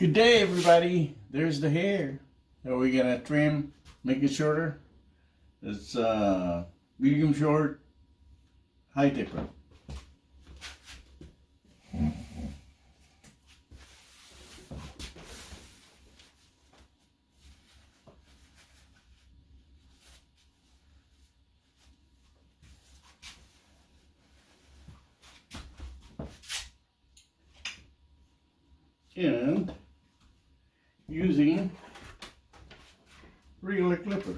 Good day, everybody. There's the hair. Are we gonna trim, make it shorter? It's medium short, high tipper. And using regular clipper.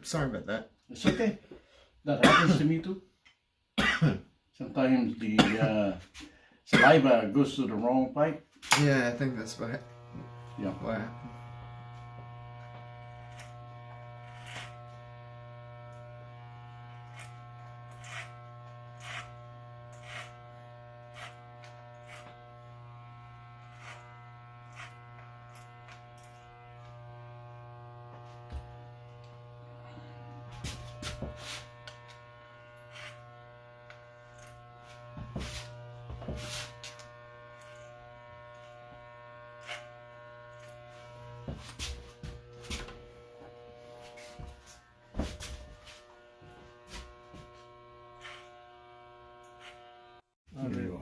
Sorry about that. It's okay. That happens to me too. Sometimes the saliva goes to the wrong pipe. Yeah, I think that's what Yeah. happened. There you go.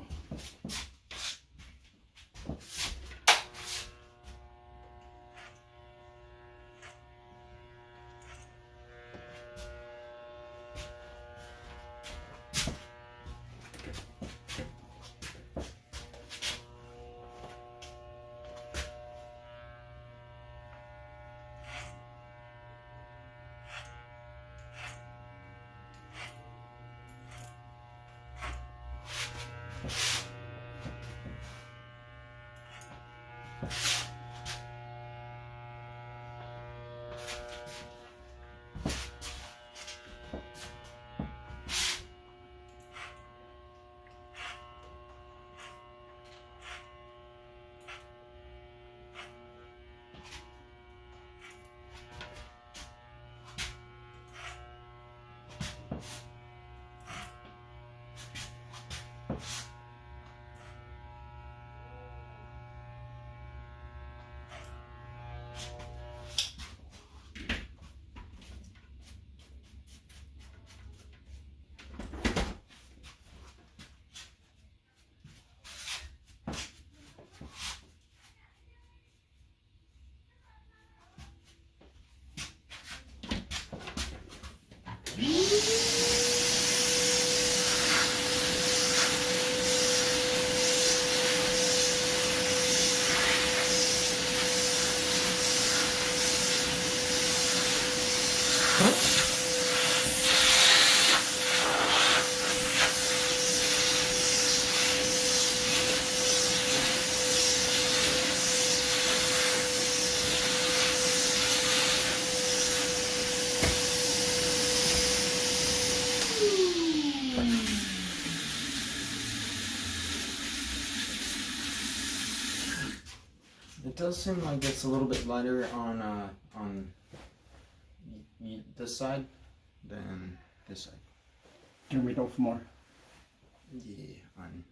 It does seem like it's a little bit lighter on this side than this side. Turn it off more. Yeah, on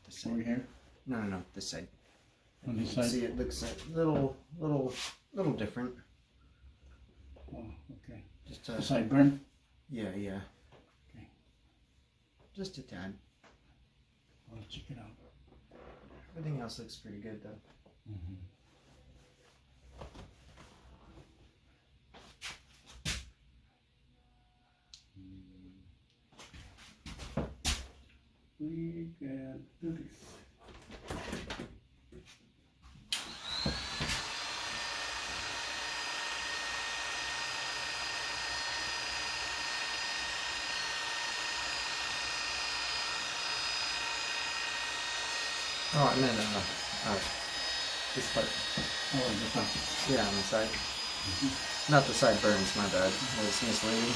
this side. Over here. No, this side. On this You can side. see it looks a little different. Oh, okay. Just The sideburn. yeah. Okay. Just a tad. I'll check it out. Everything else looks pretty good though. Mm-hmm. We can do this. Oh, no. This part. Oh, the top. Yeah, on the side. Not the sideburns, my bad. That was misleading.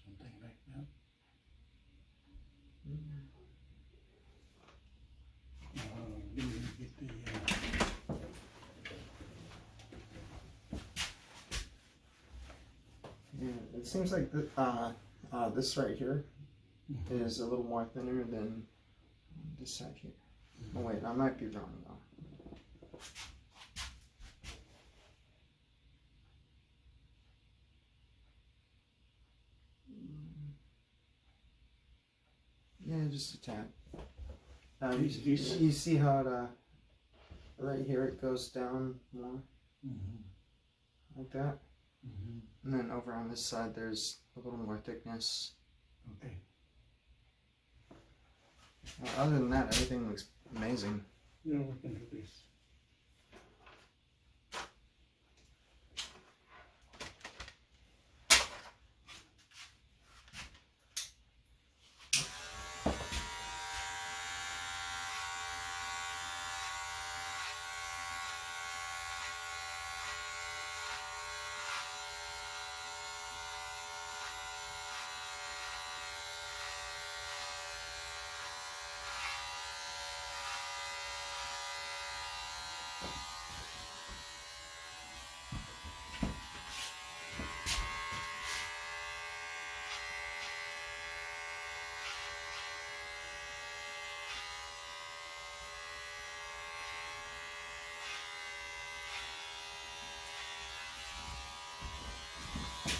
Something like that. Let me get the. Yeah, it seems like this right here is a little more thinner than this side here. Oh wait, I might be wrong though. Yeah, just a tad. You see how it, right here it goes down more, like that, and then over on this side there's a little more thickness. Okay. Other than that, everything looks amazing. Yeah, we can do this.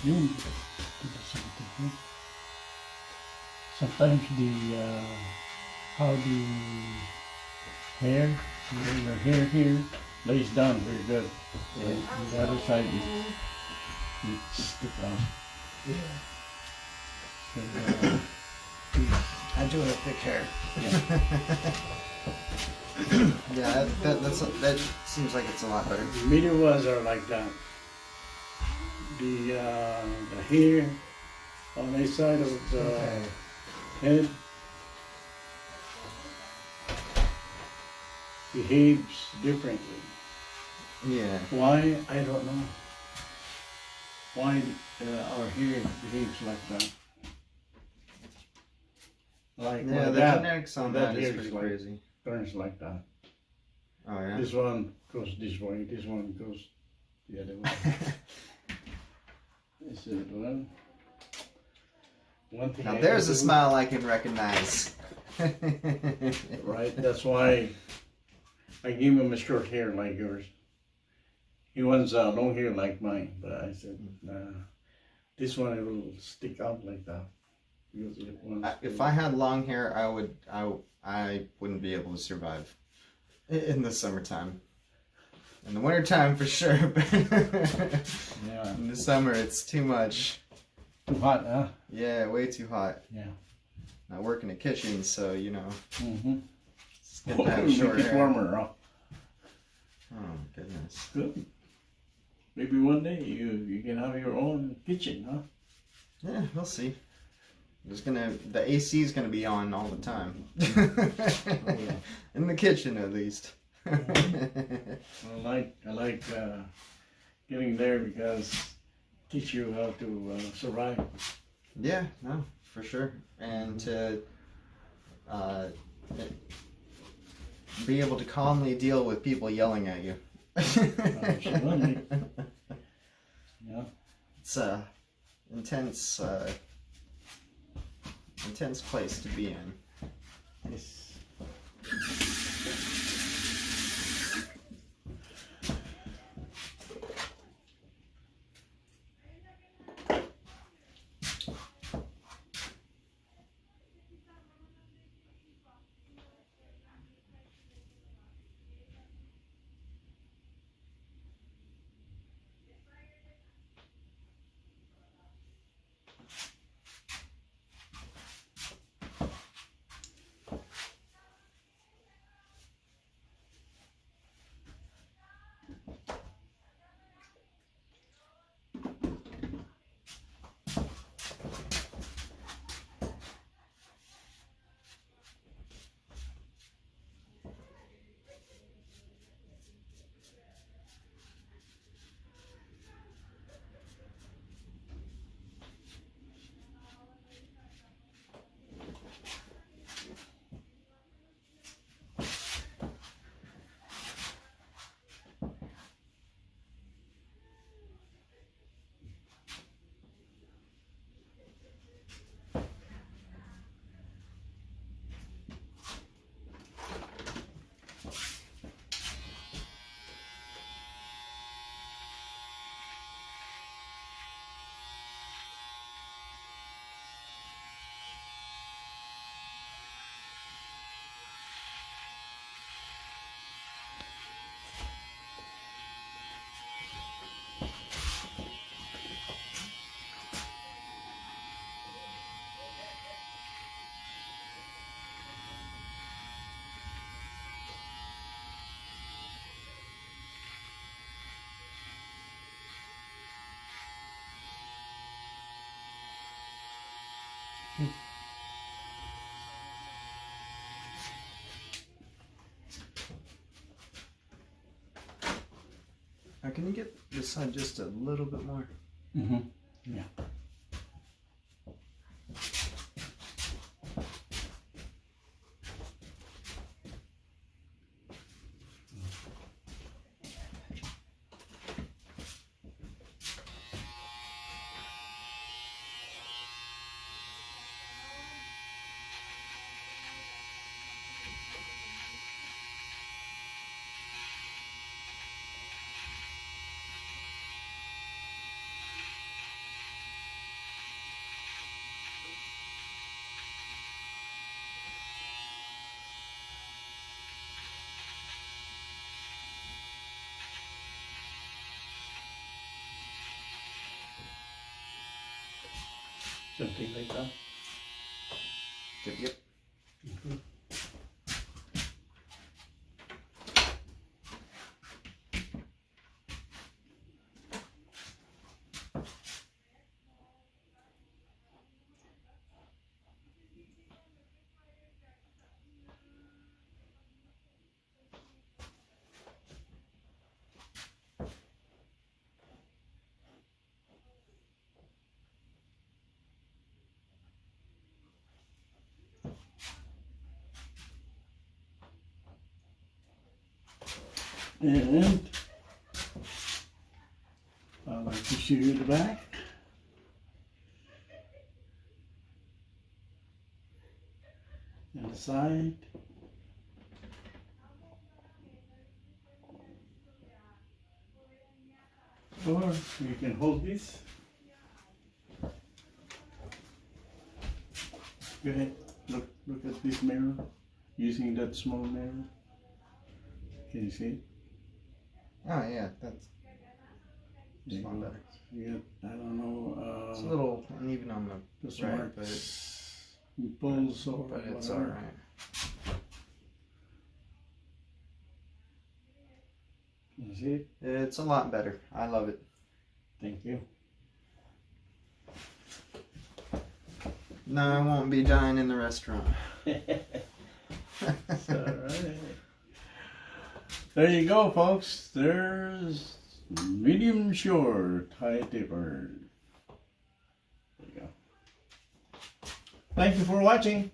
You do something. Huh? Sometimes how the hair, your hair here lays down very good. Yeah. On the other side, it sticks out. Yeah. So, I do have thick hair. yeah. Yeah, that seems like it's a lot better. The medium ones are like that. The hair on the side of the head behaves differently. Yeah. Why? I don't know. Why our hair behaves like that? Like Yeah, the that, genetics on that that is hair pretty like, crazy. turns like that. Oh yeah. This one goes this way. This one goes the other way. I said, well, one thing. Now I there's can a do- smile I can recognize. Right, that's why I gave him a short hair like yours. He wants long hair like mine, but I said, nah, this one it will stick out like that. Because it wants If to- I had long hair, I wouldn't be able to survive in the summertime. In the wintertime for sure, but yeah, in the summer it's too much. too hot, huh? Yeah, way too hot. Yeah. I work in a kitchen, so you know, Mm-hmm. it's good to have short Make it hair. warmer, huh? Oh my goodness. Good. Maybe one day you can have your own kitchen, huh? Yeah, we'll see. The AC is gonna be on all the time. yeah. In the kitchen at least. I like getting there because teach you how to survive. Yeah, no, for sure. And to be able to calmly deal with people yelling at you. Absolutely. Yeah. It's a intense place to be in. Yes. Now, can you get this side just a little bit more? Mm-hmm. Yeah. Something like that. Yep. Mm-hmm. And I'd like to show you the back. And the side. Or you can hold this. Go ahead. Look at this mirror. Using that small mirror. Can you see it? Oh yeah, that's There a lot you go. better. You got, I don't know, It's a little uneven on the right, smart but pulls or but it's whatever. alright. Can you see it? It's a lot better. I love it. Thank you. No, I won't be dying in the restaurant. It's alright. There you go, folks. There's medium shore tie dipper. There you go. Thank you for watching.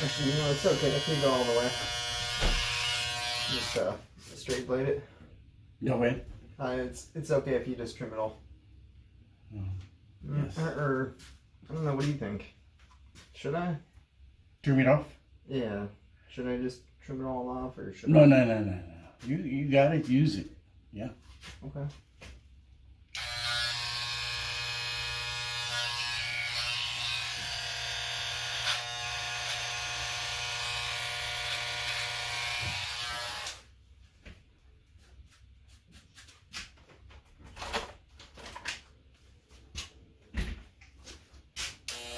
Actually, you know, it's okay if you go all the way. Just straight blade it. No way. It's okay if you just trim it all. Yes. Or I don't know. What do you think? Should I? Trim it off? Yeah. Should I just trim it all off, or should No, I? no. You got it. Use it. Okay.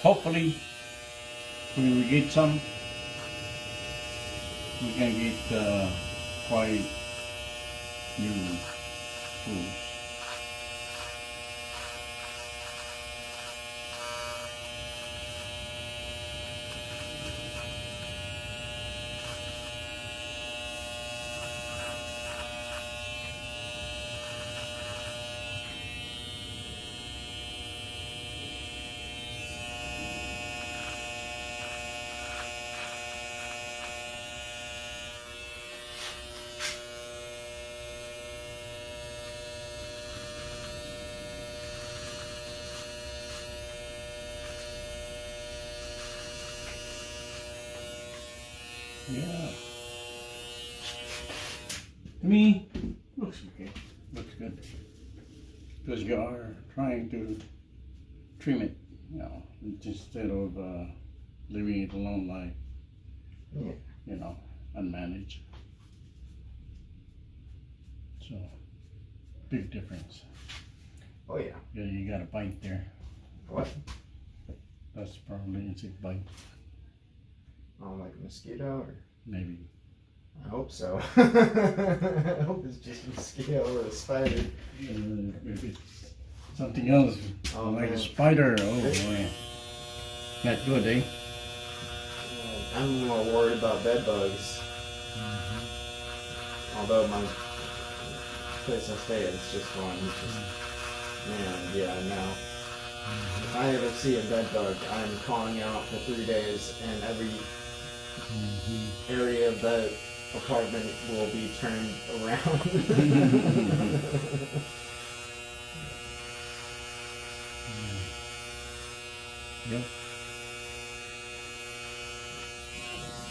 Hopefully, when we get some, we can get quite new tools. Yeah. To me, looks okay. Looks good. Because you are trying to trim it, instead of leaving it alone like, Yeah. Unmanaged. So, big difference. Oh yeah. Yeah, you got a bite there. What? That's probably an insect bite, Oh, like a mosquito, or? maybe. I hope so. I hope it's just a mosquito or a spider. If it's something else, Oh, like man. a spider, oh boy. Not good, eh? I'm more worried about bed bugs. Although my place I stay at is just one. It's just, man, yeah, no. If I ever see a bed bug, I'm calling out for 3 days, and every area of the apartment will be turned around. Yep.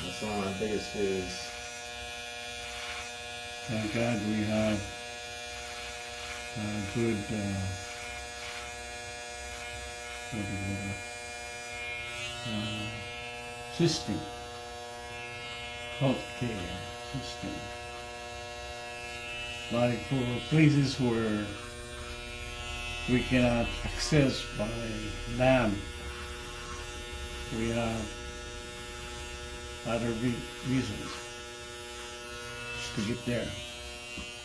That's one of my biggest fears. Thank God we have good, what do you call it? System, healthcare system. Like for places where we cannot access by land, we have other reasons just to get there.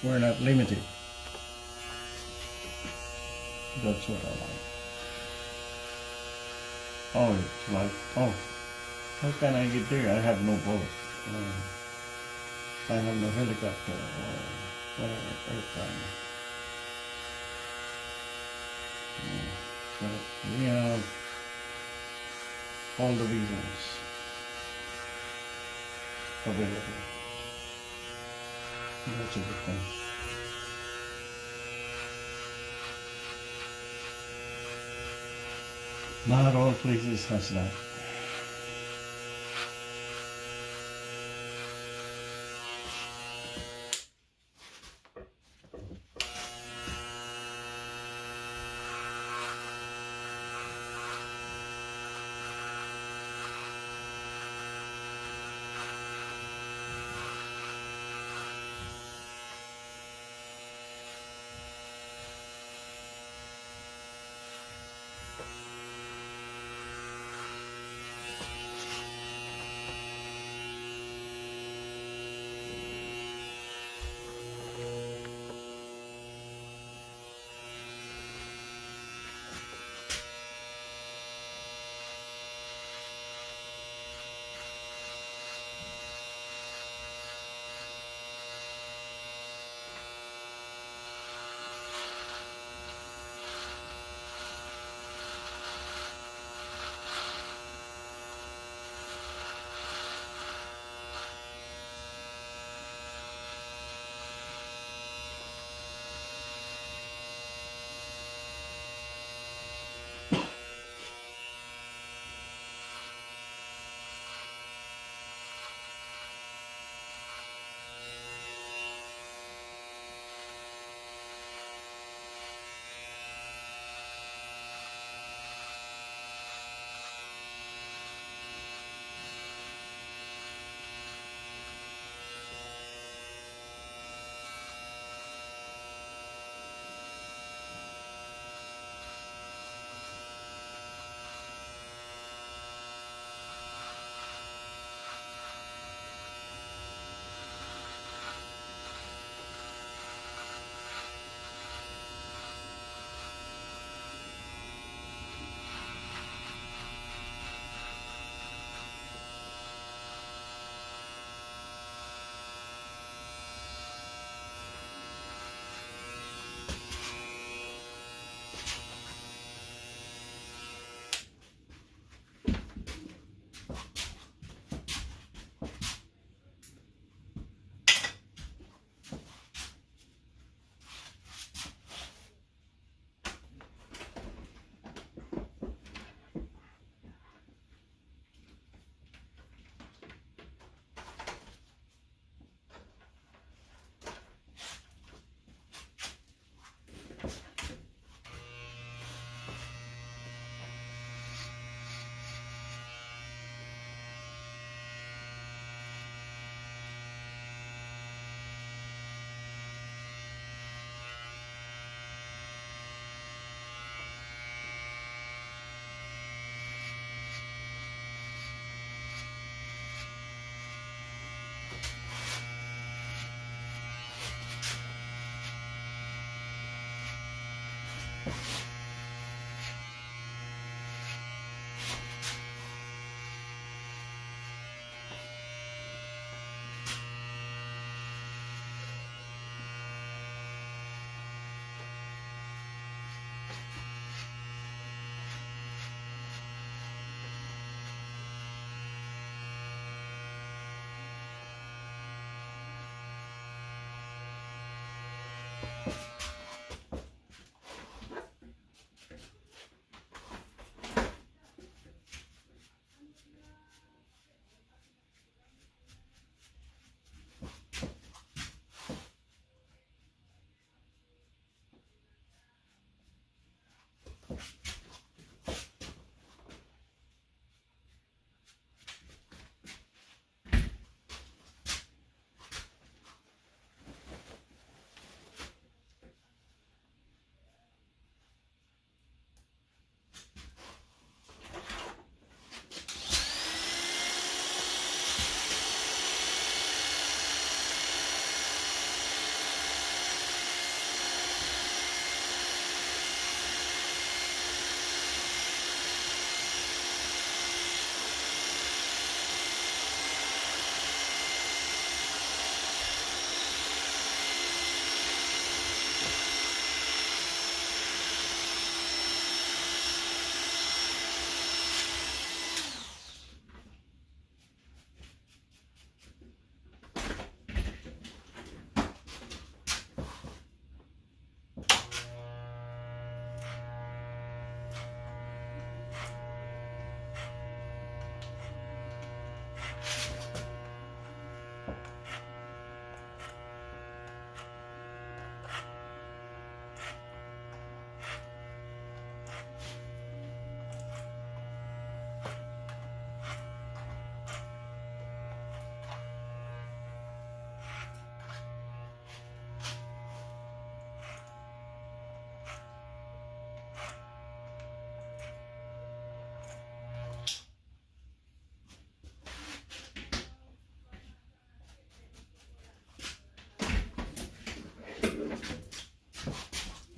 We're not limited. That's what I like. Oh, it's like, oh, how can I get there? I have no boat. I have no helicopter or airplane. But we have all the reasons available. That's a good thing. Not all places has that.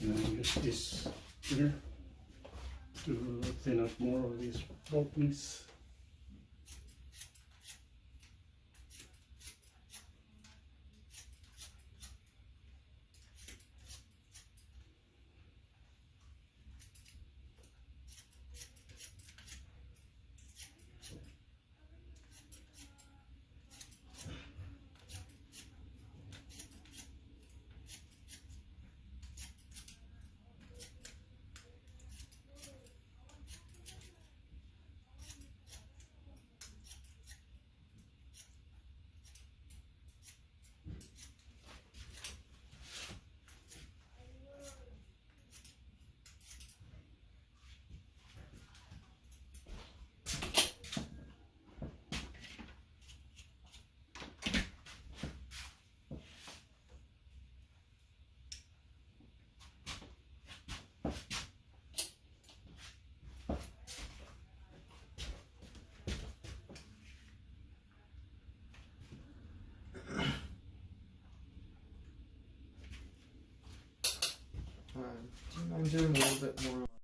And I use this here to thin up more of these bolt piece. Do you mind doing a little bit more